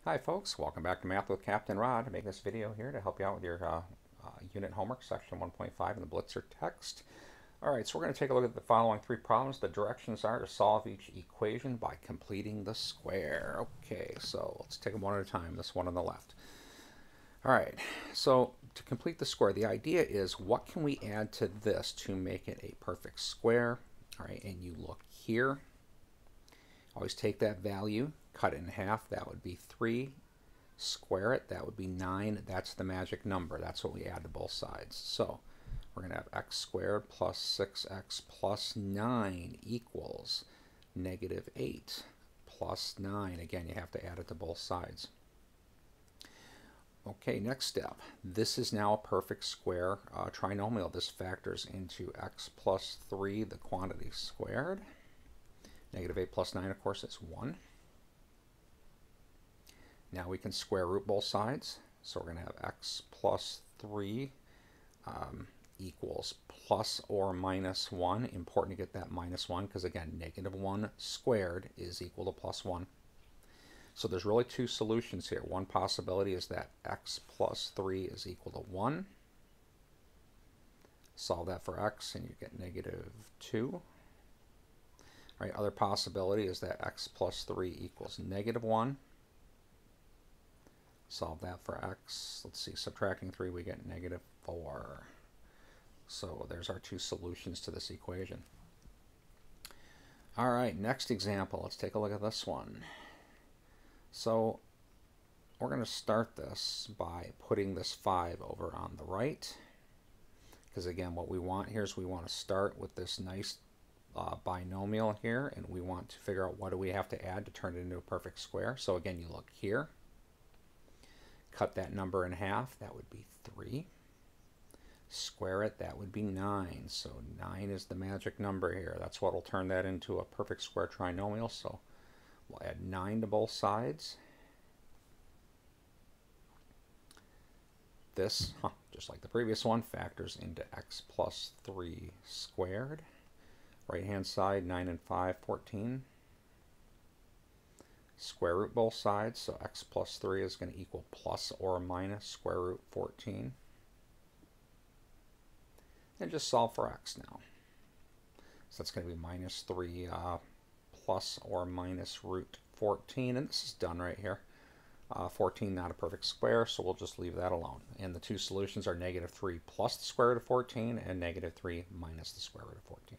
Hi folks, welcome back to Math with Captain Rod. I make this video here to help you out with your unit homework, section 1.5 in the Blitzer text. Alright, so we're going to take a look at the following three problems. The directions are to solve each equation by completing the square. Okay, so let's take them one at a time, this one on the left. Alright, so to complete the square, the idea is what can we add to this to make it a perfect square? Alright, and you look here. Always take that value, cut it in half, that would be 3. Square it, that would be 9. That's the magic number. That's what we add to both sides. So we're going to have x squared plus 6x plus 9 equals negative 8 plus 9. Again, you have to add it to both sides. Okay, next step. This is now a perfect square trinomial. This factors into x plus 3, the quantity squared. Negative 8 plus 9, of course, is 1. Now we can square root both sides. So we're going to have x plus 3 equals plus or minus 1. Important to get that minus 1 because, again, negative 1 squared is equal to plus 1. So there's really two solutions here. One possibility is that x plus 3 is equal to 1. Solve that for x and you get negative 2. Right, other possibility is that x plus 3 equals negative 1. Solve that for x. Let's see, subtracting 3, we get negative 4. So there's our two solutions to this equation. All right, next example. Let's take a look at this one. So we're going to start this by putting this 5 over on the right. Because again, what we want here is we want to start with this nice binomial here, and we want to figure out what do we have to add to turn it into a perfect square. So again, you look here, cut that number in half, that would be 3. Square it, that would be 9. So 9 is the magic number here. That's what will turn that into a perfect square trinomial. So we'll add 9 to both sides. This, just like the previous one, factors into x plus 3 squared. Right hand side, 9 and 5, 14. Square root both sides, so x plus 3 is going to equal plus or minus square root 14. And just solve for x now. So that's going to be minus 3 plus or minus root 14, and this is done right here. 14 not a perfect square, so we'll just leave that alone. And the two solutions are negative 3 plus the square root of 14 and negative 3 minus the square root of 14.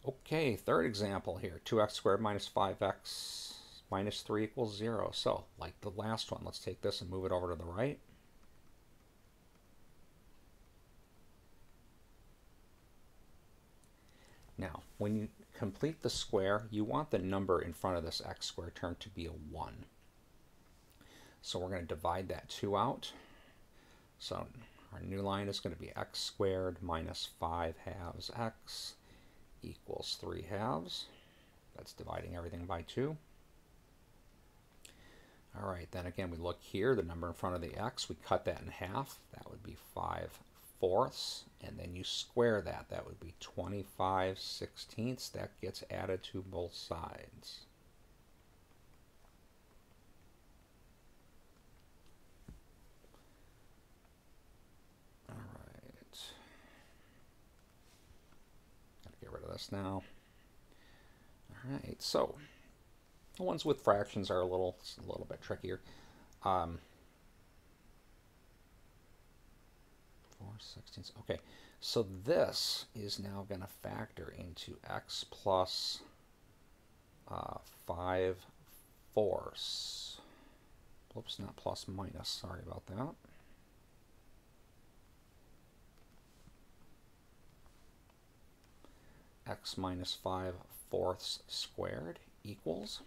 Okay, third example here, 2x squared minus 5x minus 3 equals 0. So, like the last one, let's take this and move it over to the right. Now, when you complete the square, you want the number in front of this x squared term to be a 1. So we're going to divide that 2 out. So our new line is going to be x squared minus 5 halves x equals 3 halves. That's dividing everything by 2. All right, then again, we look here, the number in front of the x, we cut that in half. That would be 5/4, and then you square that. That would be 25/16. That gets added to both sides. All right. Got to get rid of this now. All right, so the ones with fractions are a little bit trickier. 4/16. Okay, so this is now going to factor into x plus 5/4. Oops, not plus, minus. Sorry about that. X minus 5/4 squared equals.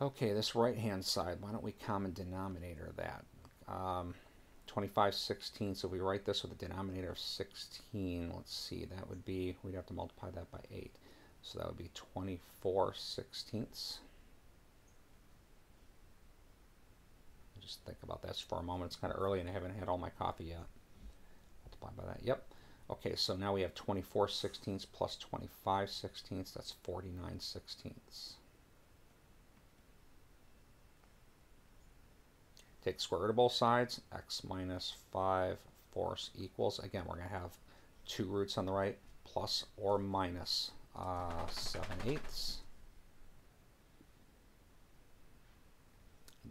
Okay, this right-hand side, why don't we common denominator that? 25/16, so we write this with a denominator of 16. Let's see, that would be, we'd have to multiply that by 8. So that would be 24/16. Just think about this for a moment. It's kind of early and I haven't had all my coffee yet. Multiply by that, yep. Okay, so now we have 24/16 plus 25/16. That's 49/16. Take square root of both sides. X minus 5/4 equals, again, we're going to have two roots on the right, plus or minus 7/8.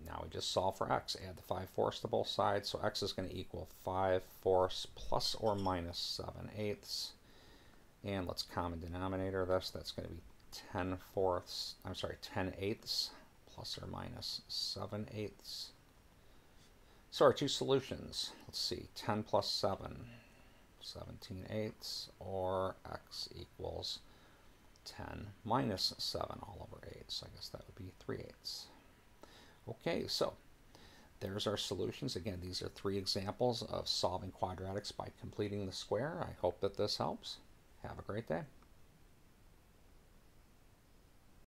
Now we just solve for x. Add the 5/4 to both sides, so x is going to equal 5/4 plus or minus 7/8. And let's common denominator this. That's going to be 10/8 plus or minus 7/8. So our two solutions, let's see, 10 plus 7, 17/8, or x equals 10 minus 7 all over 8. So I guess that would be 3/8. Okay, so there's our solutions. Again, these are three examples of solving quadratics by completing the square. I hope that this helps. Have a great day.